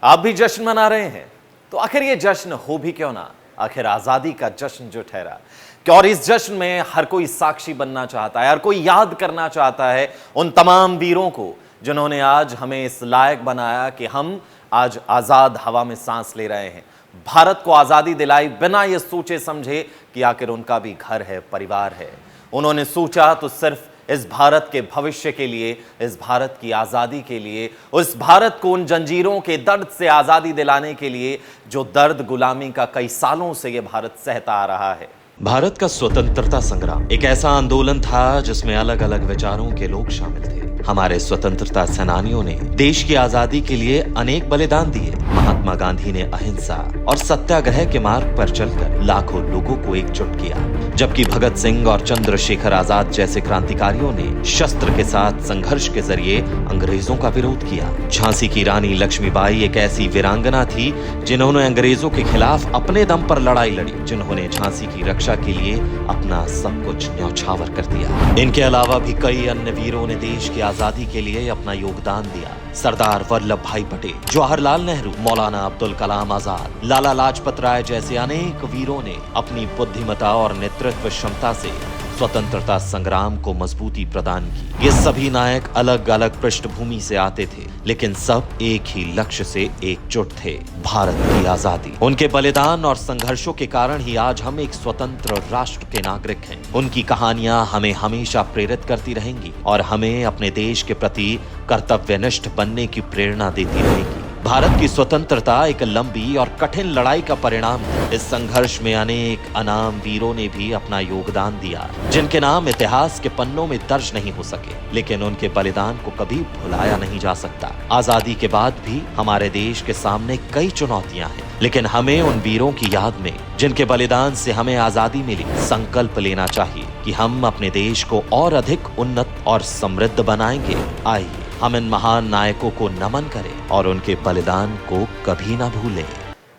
आप भी जश्न मना रहे हैं तो आखिर ये जश्न हो भी क्यों ना। आखिर आजादी का जश्न जो ठहरा कि और इस जश्न में हर कोई साक्षी बनना चाहता है, हर कोई याद करना चाहता है उन तमाम वीरों को जिन्होंने आज हमें इस लायक बनाया कि हम आज आजाद हवा में सांस ले रहे हैं। भारत को आजादी दिलाई बिना ये सोचे समझे कि आखिर उनका भी घर है, परिवार है। उन्होंने सोचा तो सिर्फ इस भारत के भविष्य के लिए, इस भारत की आजादी के लिए, उस भारत को उन जंजीरों के दर्द से आजादी दिलाने के लिए जो दर्द गुलामी का कई सालों से ये भारत सहता आ रहा है। भारत का स्वतंत्रता संग्राम एक ऐसा आंदोलन था जिसमें अलग अलग विचारों के लोग शामिल थे। हमारे स्वतंत्रता सेनानियों ने देश की आजादी के लिए अनेक बलिदान दिए। महात्मा गांधी ने अहिंसा और सत्याग्रह के मार्ग पर चलकर लाखों लोगों को एकजुट किया, जबकि भगत सिंह और चंद्रशेखर आजाद जैसे क्रांतिकारियों ने शस्त्र के साथ संघर्ष के जरिए अंग्रेजों का विरोध किया। झांसी की रानी लक्ष्मीबाई एक ऐसी वीरांगना थी जिन्होंने अंग्रेजों के खिलाफ अपने दम पर लड़ाई लड़ी, जिन्होंने झांसी की रक्षा के लिए अपना सब कुछ न्यौछावर कर दिया। इनके अलावा भी कई अन्य वीरों ने देश की आजादी के लिए अपना योगदान दिया। सरदार वल्लभ भाई पटेल, जवाहरलाल नेहरू, मौलाना अब्दुल कलाम आजाद, लाला लाजपत राय जैसे अनेक वीरों ने अपनी बुद्धिमत्ता और नेतृत्व क्षमता से स्वतंत्रता संग्राम को मजबूती प्रदान की। ये सभी नायक अलग अलग पृष्ठभूमि से आते थे, लेकिन सब एक ही लक्ष्य से एकजुट थे, भारत की आजादी। उनके बलिदान और संघर्षों के कारण ही आज हम एक स्वतंत्र राष्ट्र के नागरिक हैं। उनकी कहानियां हमें हमेशा प्रेरित करती रहेंगी और हमें अपने देश के प्रति कर्तव्यनिष्ठ बनने की प्रेरणा देती रहेगी। भारत की स्वतंत्रता एक लंबी और कठिन लड़ाई का परिणाम है। इस संघर्ष में अनेक अनाम वीरों ने भी अपना योगदान दिया, जिनके नाम इतिहास के पन्नों में दर्ज नहीं हो सके, लेकिन उनके बलिदान को कभी भुलाया नहीं जा सकता। आजादी के बाद भी हमारे देश के सामने कई चुनौतियां हैं, लेकिन हमें उन वीरों की याद में, जिनके बलिदान से हमें आजादी मिली, संकल्प लेना चाहिए कि हम अपने देश को और अधिक उन्नत और समृद्ध बनाएंगे। आइए हम इन महान नायकों को नमन करें और उनके बलिदान को कभी ना भूलें।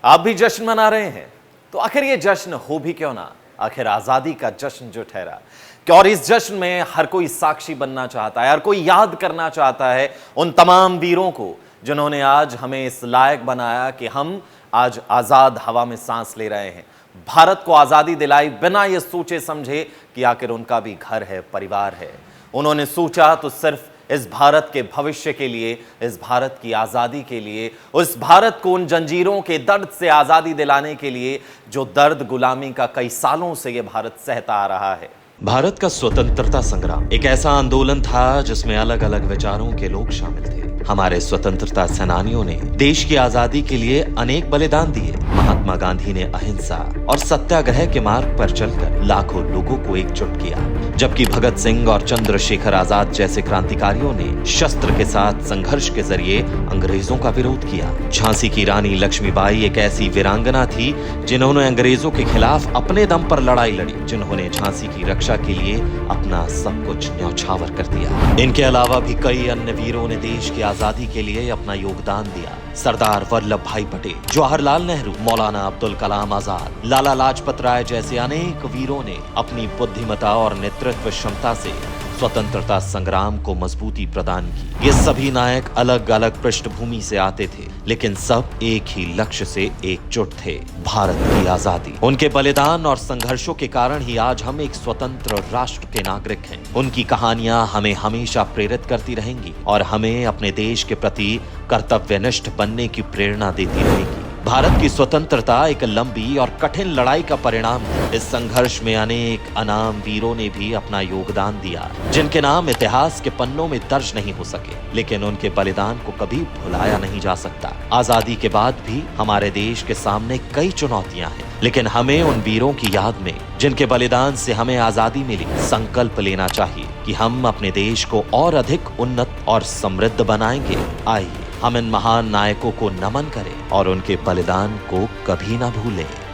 आप भी जश्न मना रहे हैं तो आखिर ये जश्न हो भी क्यों ना। आखिर आजादी का जश्न जो ठहरा कि और इस जश्न में हर कोई साक्षी बनना चाहता है, हर कोई याद करना चाहता है उन तमाम वीरों को जिन्होंने आज हमें इस लायक बनाया कि हम आज आजाद हवा में सांस ले रहे हैं। भारत को आजादी दिलाई बिना ये सोचे समझे कि आखिर उनका भी घर है, परिवार है। उन्होंने सोचा तो सिर्फ इस भारत के भविष्य के लिए, इस भारत की आजादी के लिए, उस भारत को उन जंजीरों के दर्द से आजादी दिलाने के लिए जो दर्द गुलामी का कई सालों से ये भारत सहता आ रहा है। भारत का स्वतंत्रता संग्राम एक ऐसा आंदोलन था जिसमें अलग अलग विचारों के लोग शामिल थे। हमारे स्वतंत्रता सेनानियों ने देश की आजादी के लिए अनेक बलिदान दिए। महात्मा गांधी ने अहिंसा और सत्याग्रह के मार्ग पर चलकर लाखों लोगों को एकजुट किया, जबकि भगत सिंह और चंद्रशेखर आजाद जैसे क्रांतिकारियों ने शस्त्र के साथ संघर्ष के जरिए अंग्रेजों का विरोध किया। झांसी की रानी लक्ष्मीबाई एक ऐसी वीरांगना थी जिन्होंने अंग्रेजों के खिलाफ अपने दम पर लड़ाई लड़ी, जिन्होंने झांसी की रक्षा के लिए अपना सब कुछ न्यौछावर कर दिया। इनके अलावा भी कई अन्य वीरों ने देश की आजादी के लिए अपना योगदान दिया। सरदार वल्लभ भाई पटेल, जवाहरलाल नेहरू, मौलाना अब्दुल कलाम आजाद, लाला लाजपत राय जैसे अनेक वीरों ने अपनी बुद्धिमत्ता और नेतृत्व क्षमता से स्वतंत्रता संग्राम को मजबूती प्रदान की। ये सभी नायक अलग अलग पृष्ठभूमि से आते थे, लेकिन सब एक ही लक्ष्य से एकजुट थे, भारत की आजादी। उनके बलिदान और संघर्षों के कारण ही आज हम एक स्वतंत्र राष्ट्र के नागरिक हैं। उनकी कहानियां हमें हमेशा प्रेरित करती रहेंगी और हमें अपने देश के प्रति कर्तव्यनिष्ठ बनने की प्रेरणा देती रहेगी। भारत की स्वतंत्रता एक लंबी और कठिन लड़ाई का परिणाम है। इस संघर्ष में अनेक अनाम वीरों ने भी अपना योगदान दिया, जिनके नाम इतिहास के पन्नों में दर्ज नहीं हो सके, लेकिन उनके बलिदान को कभी भुलाया नहीं जा सकता। आजादी के बाद भी हमारे देश के सामने कई चुनौतियां हैं, लेकिन हमें उन वीरों की याद में, जिनके बलिदान से हमें आजादी मिली, संकल्प लेना चाहिए कि हम अपने देश को और अधिक उन्नत और समृद्ध बनाएंगे। आइए हम इन महान नायकों को नमन करें और उनके बलिदान को कभी ना भूलें।